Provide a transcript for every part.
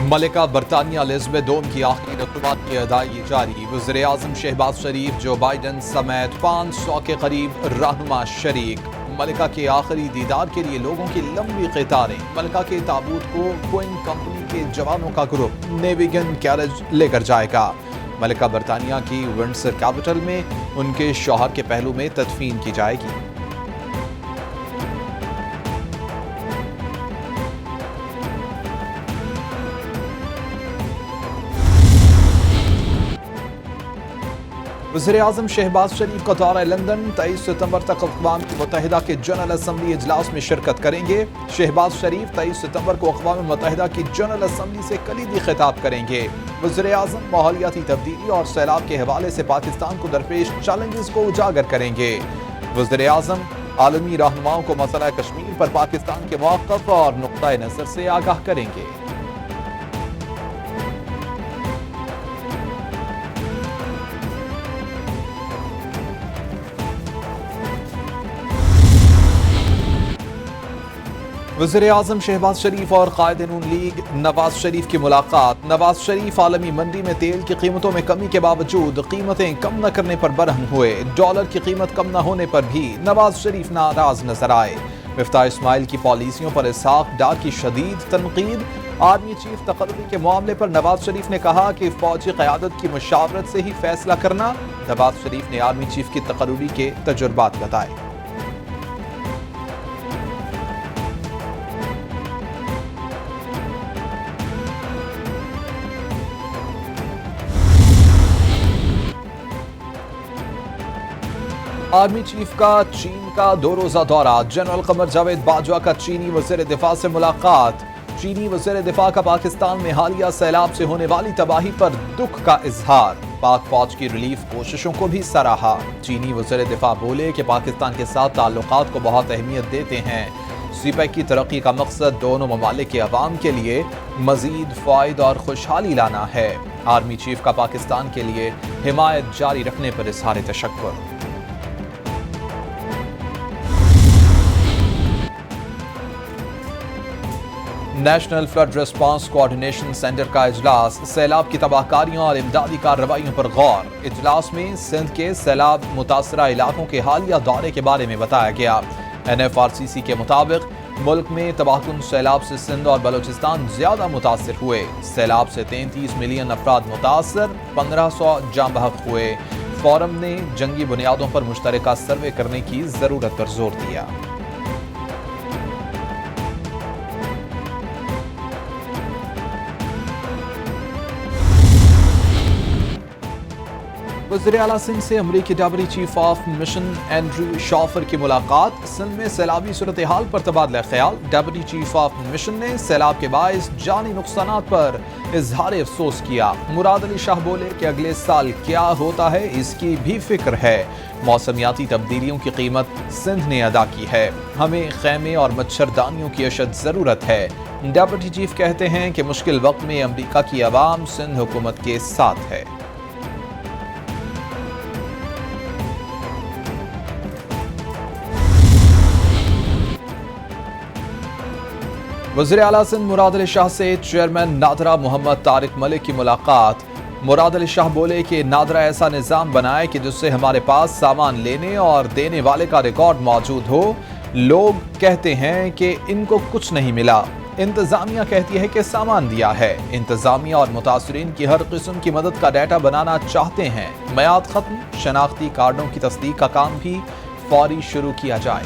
ملکہ برطانیہ الزابتھ دوم کی آخری رسومات کی ادائیگی جاری۔ وزیر اعظم شہباز شریف، جو بائیڈن سمیت 500 کے قریب رہنما شریک۔ ملکہ کے آخری دیدار کے لیے لوگوں کی لمبی قطاریں۔ ملکہ کے تابوت کو بوئنگ کمپنی کے جوانوں کا گروپ نیویگن کیریج لے کر جائے گا۔ ملکہ برطانیہ کی ونڈسر کیپٹل میں ان کے شوہر کے پہلو میں تدفین کی جائے گی۔ وزیر اعظم شہباز شریف کا دورہ لندن 23 ستمبر تک اقوام متحدہ کے جنرل اسمبلی اجلاس میں شرکت کریں گے۔ شہباز شریف 23 ستمبر کو اقوام متحدہ کی جنرل اسمبلی سے کلیدی خطاب کریں گے۔ وزیر اعظم ماحولیاتی تبدیلی اور سیلاب کے حوالے سے پاکستان کو درپیش چیلنجز کو اجاگر کریں گے۔ وزیر اعظم عالمی رہنماؤں کو مسئلہ کشمیر پر پاکستان کے موقف اور نقطہ نظر سے آگاہ کریں گے۔ وزیر اعظم شہباز شریف اور قائد نون لیگ نواز شریف کی ملاقات۔ نواز شریف عالمی منڈی میں تیل کی قیمتوں میں کمی کے باوجود قیمتیں کم نہ کرنے پر برہم ہوئے۔ ڈالر کی قیمت کم نہ ہونے پر بھی نواز شریف ناراض نظر آئے۔ مفتاح اسماعیل کی پالیسیوں پر اسحاق ڈار کی شدید تنقید۔ آرمی چیف تقرری کے معاملے پر نواز شریف نے کہا کہ فوجی قیادت کی مشاورت سے ہی فیصلہ کرنا۔ نواز شریف نے آرمی چیف کی تقرری کے تجربات بتائے۔ آرمی چیف کا چین کا 2 روزہ دورہ۔ جنرل قمر جاوید باجوہ کا چینی وزیر دفاع سے ملاقات۔ چینی وزیر دفاع کا پاکستان میں حالیہ سیلاب سے ہونے والی تباہی پر دکھ کا اظہار۔ پاک فوج کی ریلیف کوششوں کو بھی سراہا۔ چینی وزیر دفاع بولے کہ پاکستان کے ساتھ تعلقات کو بہت اہمیت دیتے ہیں۔ سی پیک کی ترقی کا مقصد دونوں ممالک کے عوام کے لیے مزید فائدہ اور خوشحالی لانا ہے۔ آرمی چیف کا پاکستان کے لیے حمایت جاری رکھنے پر اظہار تشکر۔ National flood response coordination centre کا اجلاس۔ سیلاب کی تباہ کاریوں اور امدادی کارروائیوں پر غور۔ اجلاس میں سندھ کے سیلاب متاثرہ علاقوں کے حالیہ دورے کے بارے میں بتایا گیا۔ NFRCC کے مطابق ملک میں تباہ کن سیلاب سے سندھ اور بلوچستان زیادہ متاثر ہوئے۔ سیلاب سے 33 ملین افراد متاثر، 1500 جاں بحق ہوئے۔ فورم نے جنگی بنیادوں پر مشترکہ سروے کرنے کی ضرورت پر زور دیا۔ وزیر اعلیٰ سندھ سے امریکی deputy chief of mission Andrew Schofer کی ملاقات۔ سندھ میں سیلابی صورتحال پر تبادلہ خیال۔ ڈپٹی چیف آف مشن نے سیلاب کے باعث جانی نقصانات پر اظہار افسوس کیا۔ مراد علی شاہ بولے کہ اگلے سال کیا ہوتا ہے اس کی بھی فکر ہے۔ موسمیاتی تبدیلیوں کی قیمت سندھ نے ادا کی ہے۔ ہمیں خیمے اور مچھردانیوں کی اشد ضرورت ہے۔ ڈپٹی چیف کہتے ہیں کہ مشکل وقت میں امریکہ کی عوام سندھ حکومت کے ساتھ ہے۔ وزیر اعلیٰ سندھ مراد علی شاہ سے چیئرمین نادرا محمد طارق ملک کی ملاقات۔ مراد علی شاہ بولے کہ نادرا ایسا نظام بنائے کہ جس سے ہمارے پاس سامان لینے اور دینے والے کا ریکارڈ موجود ہو۔ لوگ کہتے ہیں کہ ان کو کچھ نہیں ملا، انتظامیہ کہتی ہے کہ سامان دیا ہے۔ انتظامیہ اور متاثرین کی ہر قسم کی مدد کا ڈیٹا بنانا چاہتے ہیں۔ میعاد ختم، شناختی کارڈوں کی تصدیق کا کام بھی فوری شروع کیا جائے۔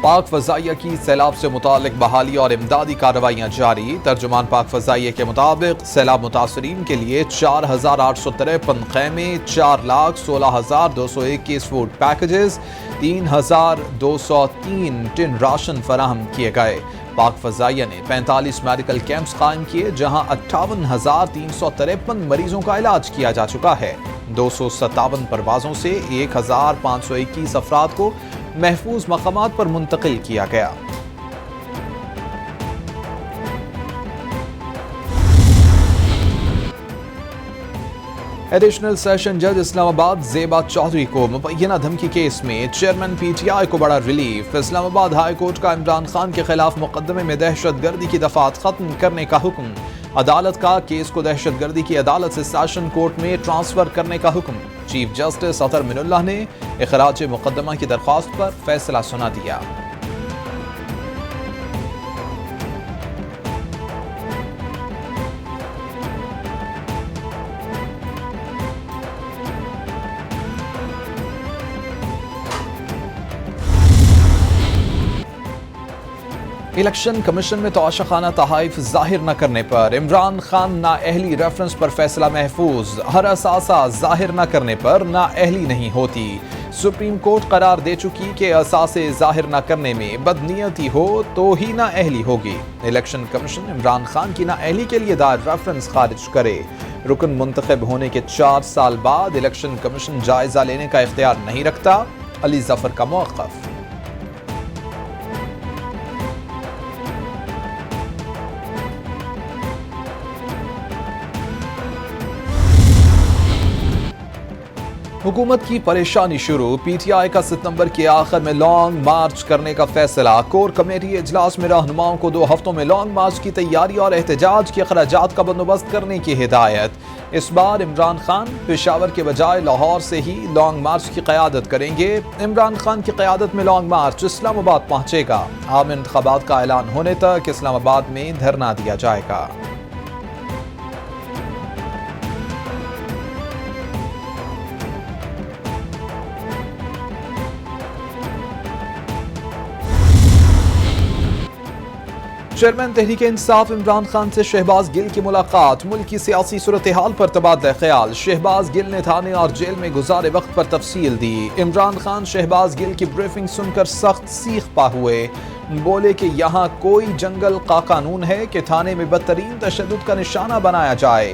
پاک فضائیہ کی سیلاب سے متعلق بحالی اور امدادی کارروائیاں جاری۔ ترجمان پاک فضائیہ کے مطابق سیلاب متاثرین کے لیے 4853 خیمے، 4,16,221 فوڈ پیکجز، 3,203 ٹن راشن فراہم کیے گئے۔ پاک فضائیہ نے 45 میڈیکل کیمپس قائم کیے جہاں 58,353 مریضوں کا علاج کیا جا چکا ہے۔ 257 پروازوں سے 1,521 افراد کو محفوظ مقامات پر منتقل کیا گیا۔ ایڈیشنل سیشن جج اسلام آباد زیبا چودھری کو مبینہ دھمکی کیس میں چیئرمین پی ٹی آئی کو بڑا ریلیف۔ اسلام آباد ہائی کورٹ کا عمران خان کے خلاف مقدمے میں دہشت گردی کی دفعات ختم کرنے کا حکم۔ عدالت کا کیس کو دہشت گردی کی عدالت سے سیشن کورٹ میں ٹرانسفر کرنے کا حکم۔ چیف جسٹس اطہر من اللہ نے اخراج مقدمہ کی درخواست پر فیصلہ سنا دیا۔ الیکشن کمیشن میں تواشیخانہ تحائف ظاہر نہ کرنے پر عمران خان نااہلی ریفرنس پر فیصلہ محفوظ۔ ہر اثاثہ ظاہر نہ کرنے پر نااہلی نہیں ہوتی۔ سپریم کورٹ قرار دے چکی کہ اثاثے ظاہر نہ کرنے میں بدنیتی ہو تو ہی نااہلی ہوگی۔ الیکشن کمیشن عمران خان کی نااہلی کے لیے دائر ریفرنس خارج کرے۔ رکن منتخب ہونے کے 4 سال بعد الیکشن کمیشن جائزہ لینے کا اختیار نہیں رکھتا، علی ظفر کا موقف۔ حکومت کی پریشانی شروع، پی ٹی آئی کا ستمبر کے آخر میں لانگ مارچ کرنے کا فیصلہ۔ کور کمیٹی اجلاس میں رہنماؤں کو 2 ہفتوں میں لانگ مارچ کی تیاری اور احتجاج کے اخراجات کا بندوبست کرنے کی ہدایت۔ اس بار عمران خان پشاور کے بجائے لاہور سے ہی لانگ مارچ کی قیادت کریں گے۔ عمران خان کی قیادت میں لانگ مارچ اسلام آباد پہنچے گا۔ عام انتخابات کا اعلان ہونے تک اسلام آباد میں دھرنا دیا جائے گا۔ چیئرمین تحریک انصاف عمران خان سے شہباز گل کی ملاقات، ملکی سیاسی صورتحال پر تبادلہ خیال۔ شہباز گل نے تھانے اور جیل میں گزارے وقت پر تفصیل دی۔ عمران خان شہباز گل کی بریفنگ سن کر سخت سیخ پا ہوئے، بولے کہ یہاں کوئی جنگل کا قانون ہے کہ تھانے میں بدترین تشدد کا نشانہ بنایا جائے؟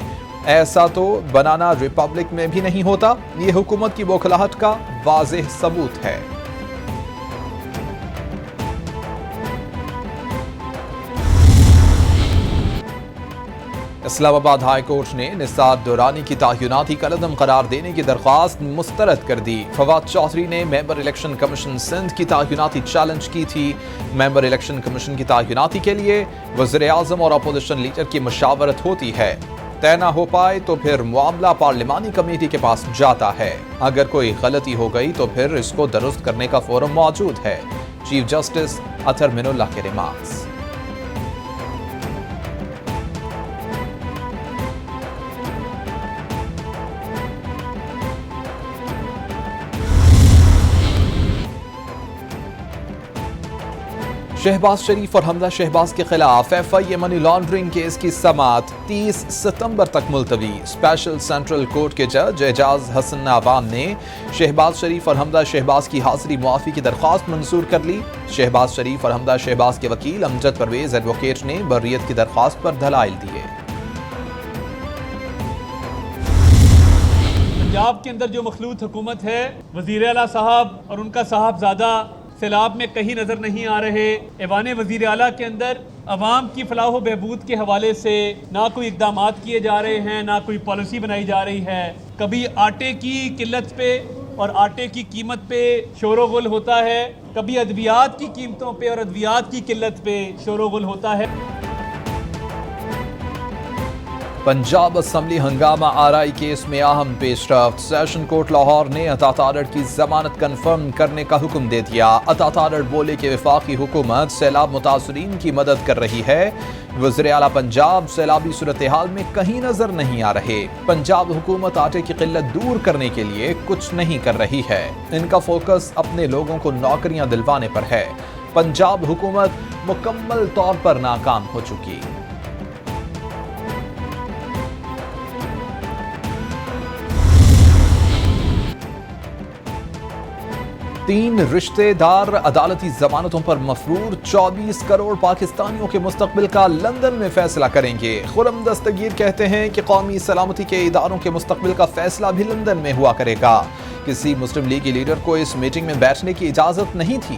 ایسا تو بنانا ریپبلک میں بھی نہیں ہوتا۔ یہ حکومت کی بوکھلاہٹ کا واضح ثبوت ہے۔ اسلام آباد ہائی کورٹ نے نثار دورانی کی تعیناتی کالعدم قرار دینے کی درخواست مسترد کر دی۔ فواد چودھری نے ممبر الیکشن کمیشن سندھ کی تعیناتی چیلنج کی تھی۔ ممبر الیکشن کمیشن کی تعیناتی کے لیے وزیر اعظم اور اپوزیشن لیڈر کی مشاورت ہوتی ہے۔ طے نہ ہو پائے تو پھر معاملہ پارلیمانی کمیٹی کے پاس جاتا ہے۔ اگر کوئی غلطی ہو گئی تو پھر اس کو درست کرنے کا فورم موجود ہے۔ چیف جسٹس اطہر من اللہ کے ریمارکس۔ شہباز شریف اور حمزہ شہباز کے خلاف ایف آئی اے منی لانڈرنگ کیس کی سماعت 30 ستمبر تک ملتوی۔ اسپیشل سینٹرل کورٹ کے جج اعجاز حسن عوام نے شہباز شریف اور حمزہ شہباز کی حاضری معافی کی درخواست منظور کر لی۔ شہباز شریف اور حمزہ شہباز کے وکیل امجد پرویز ایڈوکیٹ نے برئیت کی درخواست پر دلائل دیے۔ پنجاب کے اندر جو مخلوط حکومت ہے، وزیر اعلیٰ صاحب اور ان کا صاحبزادہ سیلاب میں کہیں نظر نہیں آ رہے۔ ایوان وزیر اعلیٰ کے اندر عوام کی فلاح و بہبود کے حوالے سے نہ کوئی اقدامات کیے جا رہے ہیں، نہ کوئی پالیسی بنائی جا رہی ہے۔ کبھی آٹے کی قلت پہ اور آٹے کی قیمت پہ شور و غل ہوتا ہے، کبھی ادویات کی قیمتوں پہ اور ادویات کی قلت پہ شور و غل ہوتا ہے۔ پنجاب اسمبلی ہنگامہ آرائی کیس میں اہم پیش رفت۔ سیشن کورٹ لاہور نے عطا آرڈر کی ضمانت کنفرم کرنے کا حکم دے دیا۔ عطا آرڈر بولے کہ وفاقی حکومت سیلاب متاثرین کی مدد کر رہی ہے۔ وزیر اعلیٰ پنجاب سیلابی صورتحال میں کہیں نظر نہیں آ رہے۔ پنجاب حکومت آٹے کی قلت دور کرنے کے لیے کچھ نہیں کر رہی ہے۔ ان کا فوکس اپنے لوگوں کو نوکریاں دلوانے پر ہے۔ پنجاب حکومت مکمل طور پر ناکام ہو چکی۔ تین رشتہ دار عدالتی ضمانتوں پر مفرور، 24 کروڑ پاکستانیوں کے مستقبل کا لندن میں فیصلہ کریں گے۔ خرم دستگیر کہتے ہیں کہ قومی سلامتی کے اداروں کے مستقبل کا فیصلہ بھی لندن میں ہوا کرے گا۔ کسی مسلم لیگی لیڈر کو اس میٹنگ میں بیٹھنے کی اجازت نہیں تھی۔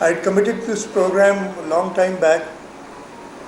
I had committed to this program a long time back,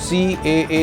CAA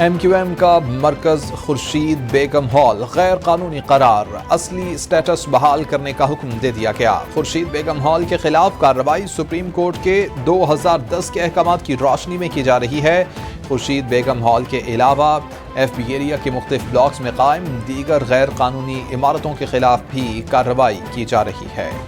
MQM کا مرکز خورشید بیگم ہال غیر قانونی قرار، اصلی سٹیٹس بحال کرنے کا حکم دے دیا گیا۔ خورشید بیگم ہال کے خلاف کارروائی سپریم کورٹ کے 2010 کے احکامات کی روشنی میں کی جا رہی ہے۔ خورشید بیگم ہال کے علاوہ FB ایریا کے مختلف بلاکس میں قائم دیگر غیر قانونی عمارتوں کے خلاف بھی کارروائی کی جا رہی ہے۔